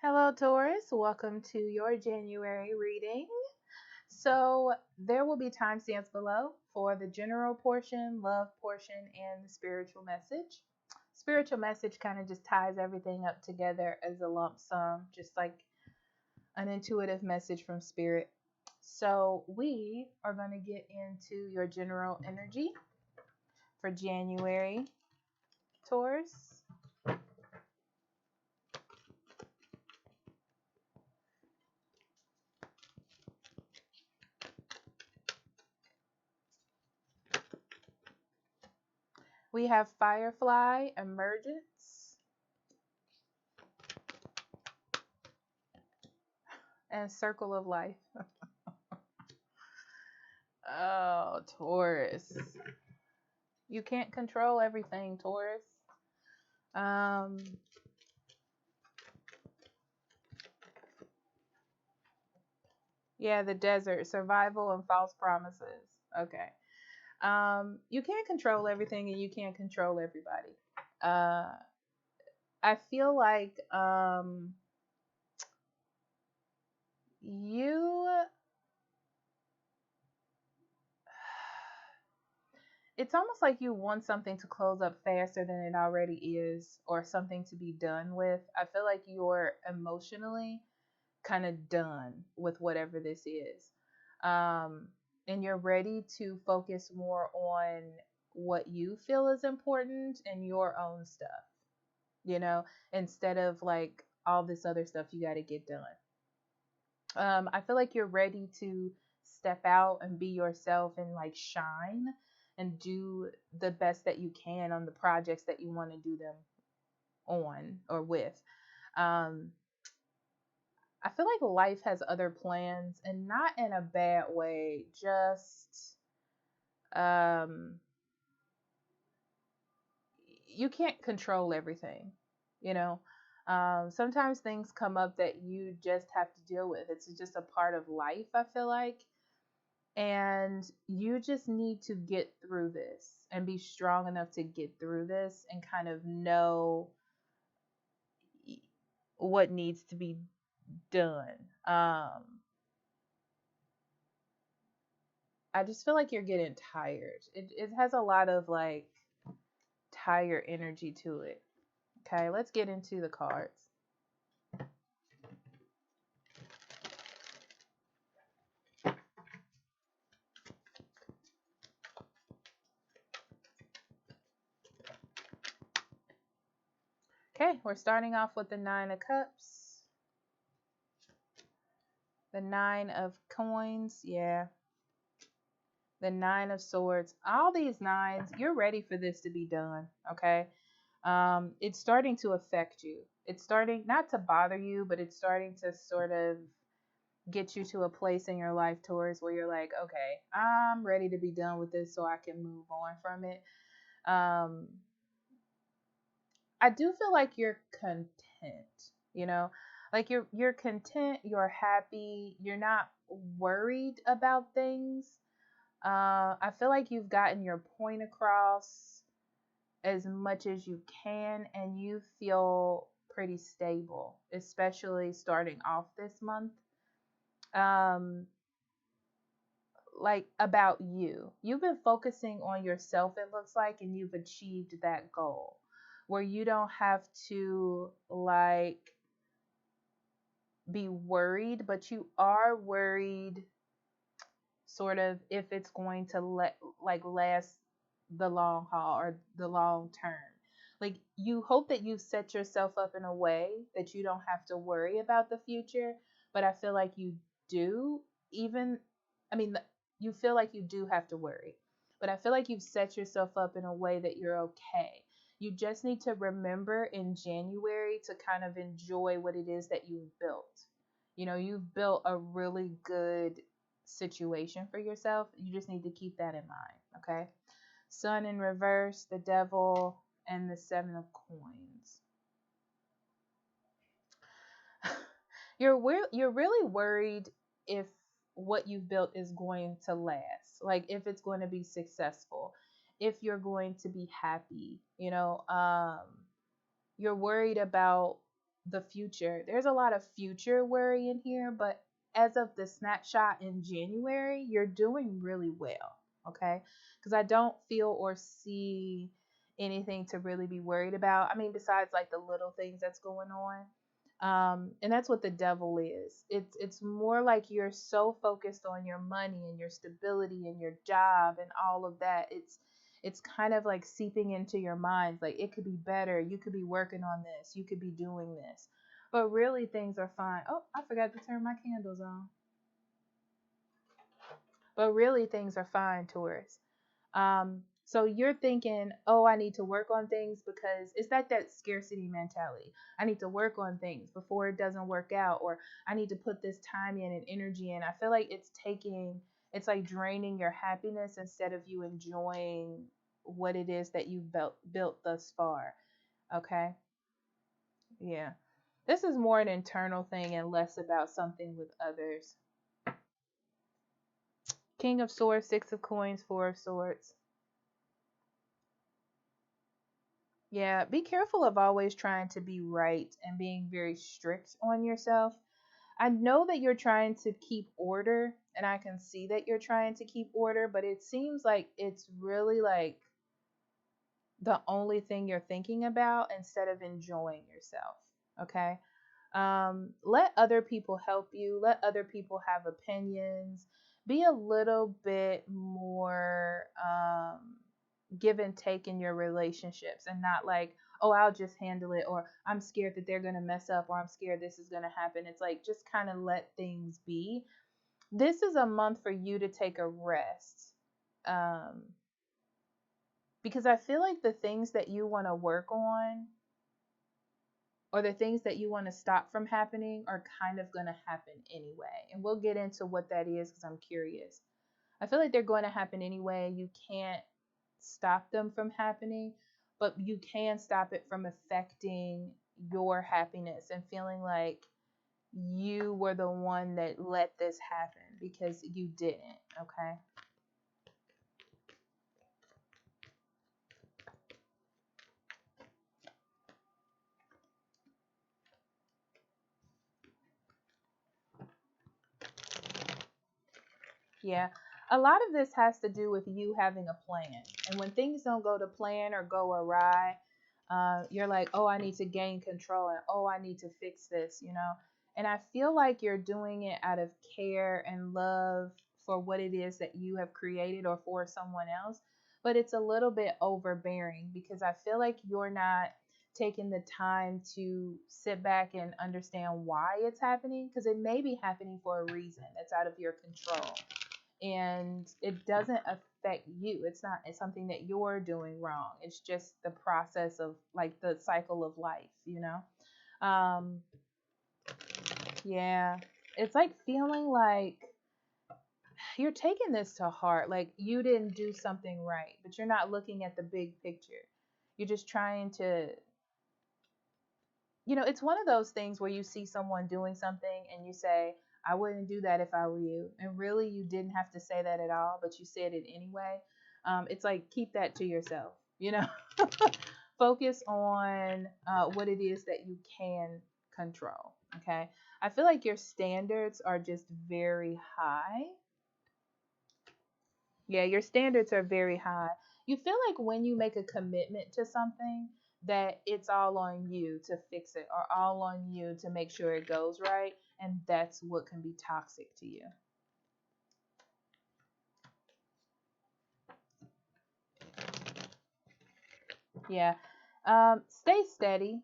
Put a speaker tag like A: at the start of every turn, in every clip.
A: Hello, Taurus. Welcome to your January reading. So, there will be timestamps below for the general portion, love portion, and the spiritual message. Spiritual message kind of just ties everything up together as a lump sum, just like an intuitive message from spirit. So, we are going to get into your general energy for January, Taurus. We have Firefly Emergence and Circle of Life. Oh, Taurus. You can't control everything, Taurus. Um, yeah, the desert, survival and false promises. Okay. You can't control everything and you can't control everybody. Uh, I feel like you it's almost like you want something to close up faster than it already is or something to be done with. I feel like you're emotionally kind of done with whatever this is. Um, and you're ready to focus more on what you feel is important and your own stuff, instead of like all this other stuff you got to get done. I feel like you're ready to step out and be yourself and like shine and do the best that you can on the projects that you want to do them on or with. Um, I feel like life has other plans and not in a bad way, just um you can't control everything, you know. Sometimes things come up that you just have to deal with. It's just a part of life, I feel like. And you just need to get through this and be strong enough to get through this and kind of know what needs to be done. I just feel like you're getting tired. It has a lot of like tired energy to it. Okay, let's get into the cards. Okay, we're starting off with the Nine of Cups, the Nine of Coins, yeah, the Nine of Swords. All these nines, you're ready for this to be done, okay? It's starting to affect you. It's starting not to bother you, but it's starting to sort of get you to a place in your life, Taurus, where you're like, okay, I'm ready to be done with this so I can move on from it. Um, I do feel like you're content, you know, like you're content, you're happy, you're not worried about things. I feel like you've gotten your point across as much as you can, and you feel pretty stable, especially starting off this month. Um, like about you. You've been focusing on yourself, it looks like, and you've achieved that goal where you don't have to like be worried, but you are worried sort of if it's going to last the long haul or the long term. Like you hope that you set yourself up in a way that you don't have to worry about the future, but I feel like you do even I mean you feel like you do have to worry. But I feel like you've set yourself up in a way that you're okay. You just need to remember in January to kind of enjoy what it is that you've built. You've built a really good situation for yourself. You just need to keep that in mind, okay? Sun in reverse, the devil, and the seven of coins. You're really worried if what you've built is going to last, like if it's going to be successful, if you're going to be happy. You're worried about the future. There's a lot of future worry in here, but as of the snapshot in January, you're doing really well, okay? Because I don't feel or see anything to really be worried about. I mean, besides like the little things that's going on. And that's what the devil is. It's more like you're so focused on your money and your stability and your job and all of that. It's kind of like seeping into your mind. Like it could be better. You could be working on this. You could be doing this. But really things are fine. Oh, I forgot to turn my candles on. But really things are fine, Taurus. So you're thinking, oh, I need to work on things because it's like that scarcity mentality. I need to work on things before it doesn't work out, or I need to put this time in and energy in. I feel like it's like draining your happiness instead of you enjoying what it is that you've built thus far. Okay. Yeah. This is more an internal thing and less about something with others. King of Swords, Six of Coins, Four of Swords. Yeah, be careful of always trying to be right and being very strict on yourself. I know that you're trying to keep order, and I can see that you're trying to keep order, but it seems like it's really like the only thing you're thinking about instead of enjoying yourself. Okay? Let other people help you, let other people have opinions, be a little bit more give and take in your relationships and not like, oh, I'll just handle it, or I'm scared that they're going to mess up, or I'm scared this is going to happen. It's like just kind of let things be. This is a month for you to take a rest. Because I feel like the things that you want to work on or the things that you want to stop from happening are kind of going to happen anyway. And we'll get into what that is because I'm curious. I feel like they're going to happen anyway. You can't stop them from happening, but you can stop it from affecting your happiness and feeling like you were the one that let this happen because you didn't, okay? Yeah. A lot of this has to do with you having a plan. And when things don't go to plan or go awry, you're like, oh, I need to gain control and oh, I need to fix this, you know? And I feel like you're doing it out of care and love for what it is that you have created or for someone else. But it's a little bit overbearing because I feel like you're not taking the time to sit back and understand why it's happening because it may be happening for a reason that's out of your control and it doesn't affect you. It's something that you're doing wrong. It's just the process of like the cycle of life, you know? Yeah. It's like feeling like you're taking this to heart. Like you didn't do something right, but you're not looking at the big picture. You're just trying to, it's one of those things where you see someone doing something and you say, I wouldn't do that if I were you. And really, you didn't have to say that at all, but you said it anyway. It's like, keep that to yourself, Focus on what it is that you can control, okay? I feel like your standards are just very high. Yeah, your standards are very high. You feel like when you make a commitment to something, that it's all on you to fix it or all on you to make sure it goes right. And that's what can be toxic to you. Yeah. Stay steady.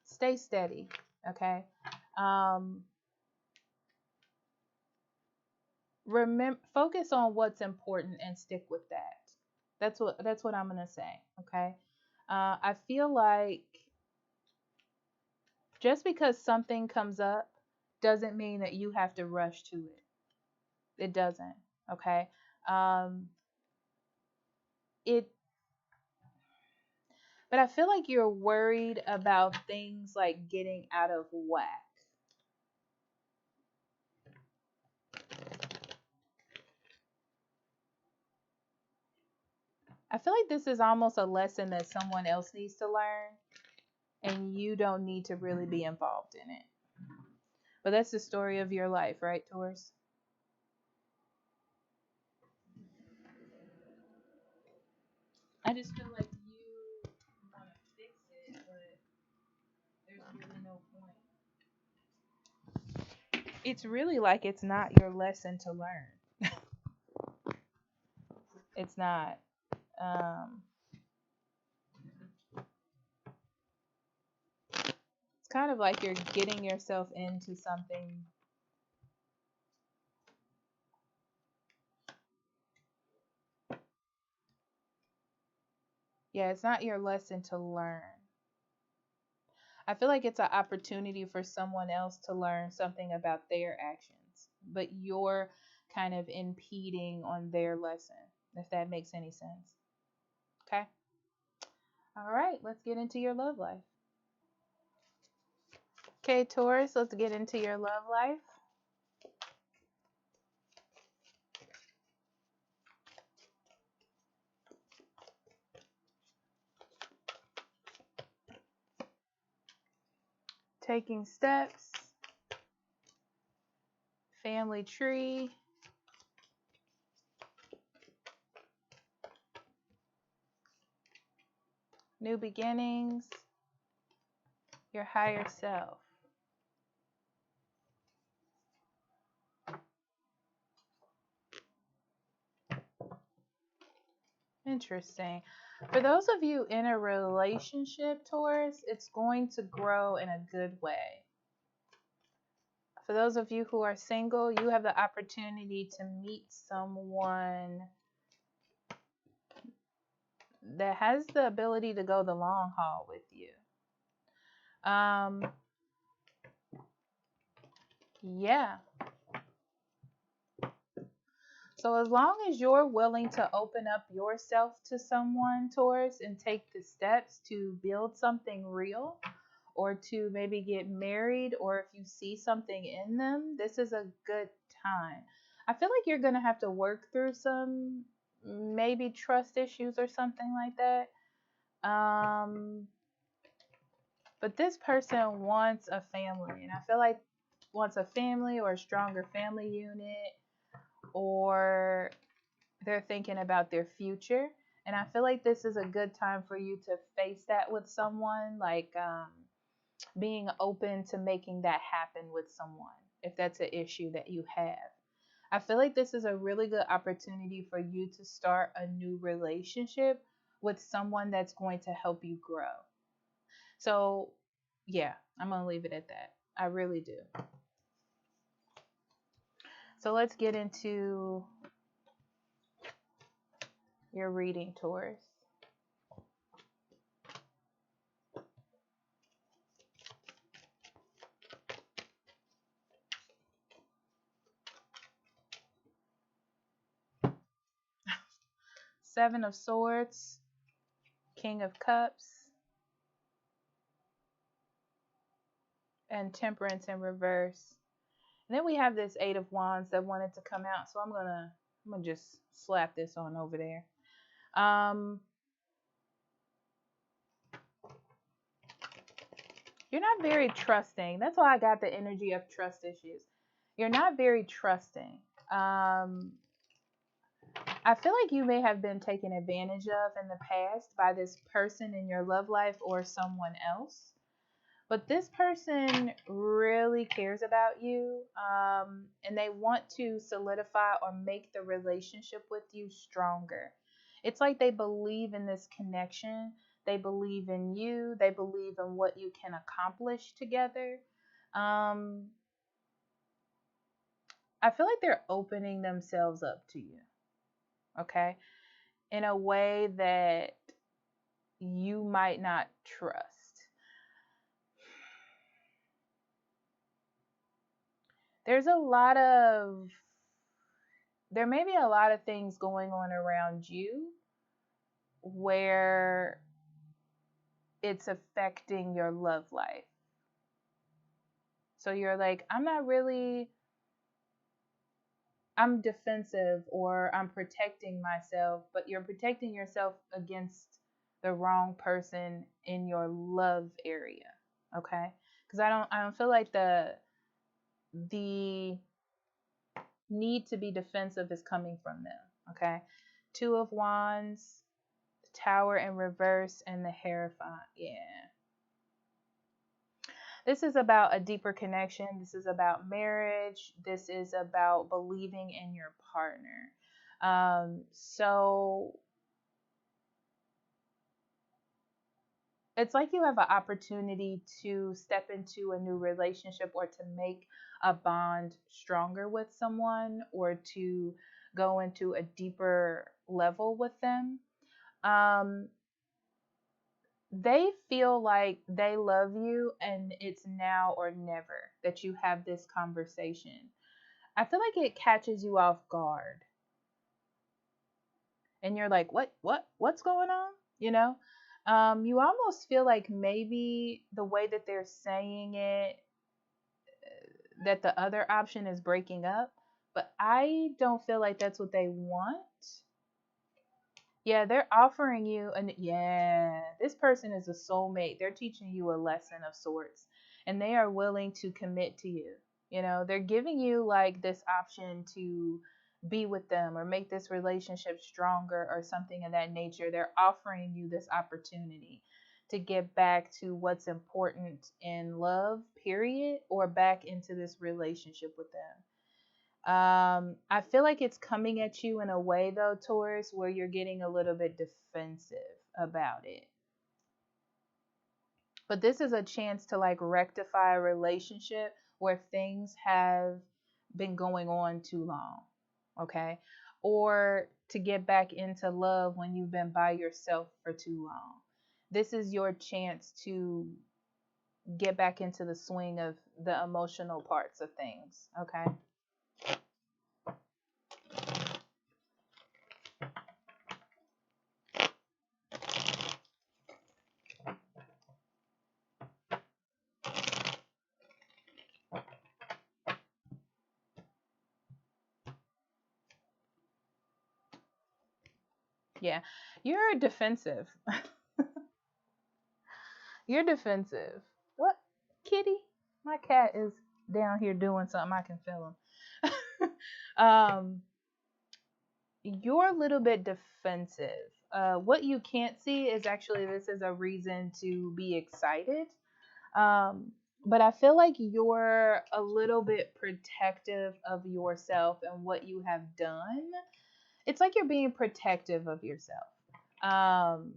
A: Stay steady. Okay. Um, focus on what's important and stick with that. That's what I'm gonna say. Okay. I feel like just because something comes up doesn't mean that you have to rush to it. It doesn't. Okay. Um, it, but I feel like you're worried about things like getting out of whack. I feel like this is almost a lesson that someone else needs to learn. and you don't need to really be involved in it. But that's the story of your life, right, Taurus? I just feel like you want to fix it, but there's really no point. It's really like it's not your lesson to learn. It's not. Um, it's kind of like you're getting yourself into something. Yeah, it's not your lesson to learn. I feel like it's an opportunity for someone else to learn something about their actions, but you're kind of impeding on their lesson, if that makes any sense. Okay? All right, let's get into your love life. Okay, Taurus, let's get into your love life. Taking steps, family tree, new beginnings, your higher self. Interesting. For those of you in a relationship, Taurus, it's going to grow in a good way. For those of you who are single, you have the opportunity to meet someone that has the ability to go the long haul with you. Yeah. So as long as you're willing to open up yourself to someone, Taurus, and take the steps to build something real, or to maybe get married, or if you see something in them, this is a good time. I feel like you're going to have to work through some maybe trust issues or something like that. But this person wants a family, and I feel like wants a family or a stronger family unit, or they're thinking about their future. And I feel like this is a good time for you to face that with someone, like being open to making that happen with someone if that's an issue that you have. I feel like this is a really good opportunity for you to start a new relationship with someone that's going to help you grow. So, yeah, I'm going to leave it at that. I really do. So, let's get into your reading, Taurus. Seven of Swords, King of Cups, and Temperance in reverse. And then we have this Eight of Wands that wanted to come out, so I'm gonna just slap this on over there. You're not very trusting. That's why I got the energy of trust issues. You're not very trusting. I feel like you may have been taken advantage of in the past by this person in your love life or someone else. But this person really cares about you, and they want to solidify or make the relationship with you stronger. It's like they believe in this connection. They believe in you. They believe in what you can accomplish together. Um, I feel like they're opening themselves up to you, okay, in a way that you might not trust. There's a lot of there may be a lot of things going on around you where it's affecting your love life. So you're like, I'm defensive or I'm protecting myself, but you're protecting yourself against the wrong person in your love area. Okay? Because I don't feel like the need to be defensive is coming from them. Okay? Two of Wands, Tower in reverse, and the Hierophant. Yeah. This is about a deeper connection. This is about marriage. This is about believing in your partner. So it's like you have an opportunity to step into a new relationship or to make a bond stronger with someone or to go into a deeper level with them. Um, they feel like they love you and it's now or never that you have this conversation. I feel like it catches you off guard and you're like, what's going on? You know? You almost feel like maybe the way that they're saying it, that the other option is breaking up, but I don't feel like that's what they want. Yeah, they're offering you and yeah, this person is a soulmate. They're teaching you a lesson of sorts and they are willing to commit to you. You know, they're giving you like this option to be with them or make this relationship stronger or something of that nature. They're offering you this opportunity to get back to what's important in love, period, or back into this relationship with them. I feel like it's coming at you in a way though, Taurus, where you're getting a little bit defensive about it. But this is a chance to like rectify a relationship where things have been going on too long, okay? Or to get back into love when you've been by yourself for too long. This is your chance to get back into the swing of the emotional parts of things, okay? Yeah, you're defensive. You're defensive. What, kitty? My cat is down here doing something. I can feel him. You're a little bit defensive. What you can't see is actually this is a reason to be excited. But I feel like you're a little bit protective of yourself and what you have done. It's like you're being protective of yourself. Um,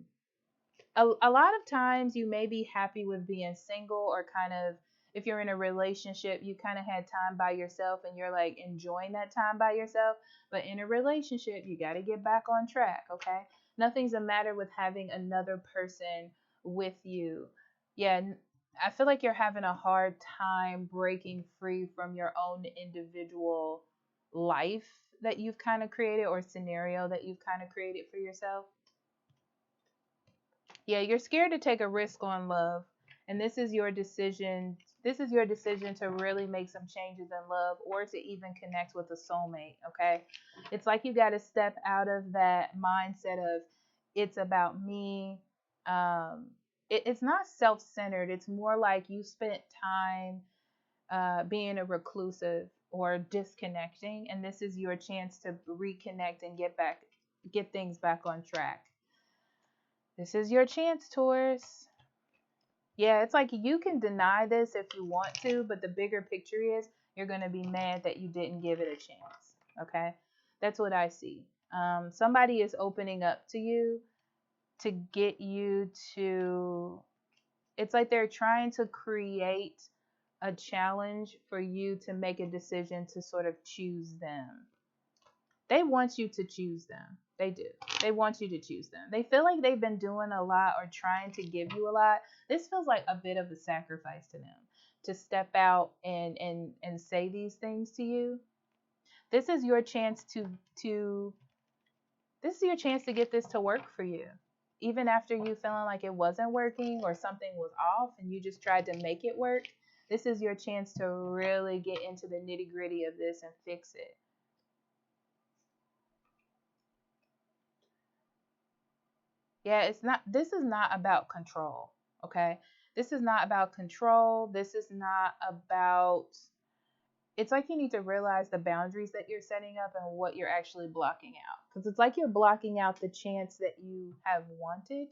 A: a lot of times you may be happy with being single or kind of if you're in a relationship you kind of had time by yourself and you're like enjoying that time by yourself, but in a relationship you got to get back on track. Okay, nothing's a matter with having another person with you. Yeah, I feel like you're having a hard time breaking free from your own individual life that you've kind of created or scenario that you've kind of created for yourself. Yeah, you're scared to take a risk on love. And this is your decision. This is your decision to really make some changes in love or to even connect with a soulmate, okay? It's like you got to step out of that mindset of it's about me. It's not self-centered. It's more like you spent time being a reclusive or disconnecting, and this is your chance to reconnect and get things back on track. This is your chance, Taurus. Yeah, it's like you can deny this if you want to, but the bigger picture is you're going to be mad that you didn't give it a chance. Okay? That's what I see. Somebody is opening up to you to get you to, it's like they're trying to create a challenge for you to make a decision to sort of choose them. They want you to choose them. They do. They want you to choose them. They feel like they've been doing a lot or trying to give you a lot. This feels like a bit of a sacrifice to them to step out and say these things to you. This is your chance to this is your chance to get this to work for you. Even after you feeling like it wasn't working or something was off and you just tried to make it work, this is your chance to really get into the nitty-gritty of this and fix it. Yeah, this is not about control, okay? This is not about control. This is not about, it's like you need to realize the boundaries that you're setting up and what you're actually blocking out. Because it's like you're blocking out the chance that you have wanted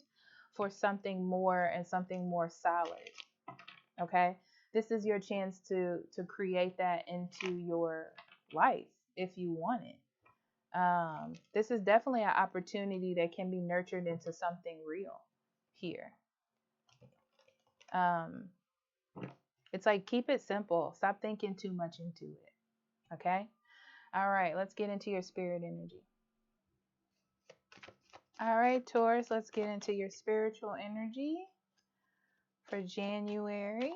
A: for something more and something more solid, okay? This is your chance to create that into your life if you want it. This is definitely an opportunity that can be nurtured into something real here. Um, it's like keep it simple. Stop thinking too much into it. Okay? All right, let's get into your spirit energy. All right, Taurus, let's get into your spiritual energy for January.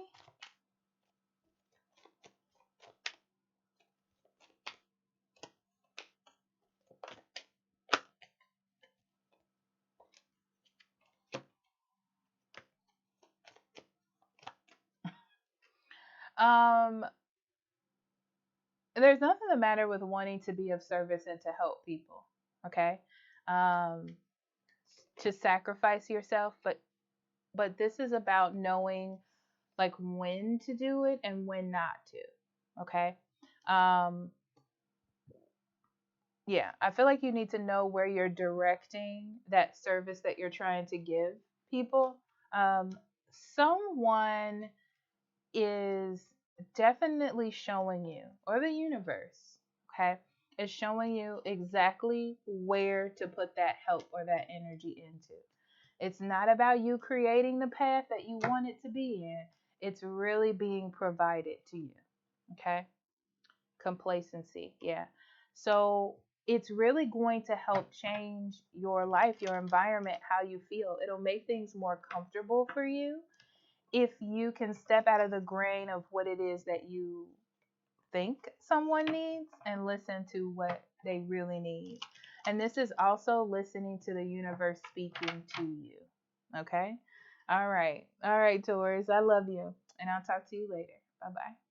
A: Um, there's nothing the matter with wanting to be of service and to help people. Okay? Um, to sacrifice yourself, but this is about knowing like when to do it and when not to. Okay. Um, yeah, I feel like you need to know where you're directing that service that you're trying to give people. Um, someone is definitely showing you, or the universe, okay, is showing you exactly where to put that help or that energy into. It's not about you creating the path that you want it to be in. It's really being provided to you. Okay? Complacency. Yeah. So it's really going to help change your life, your environment, how you feel. It'll make things more comfortable for you if you can step out of the grain of what it is that you think someone needs and listen to what they really need. And this is also listening to the universe speaking to you. Okay? All right. All right, Taurus. I love you. And I'll talk to you later. Bye bye.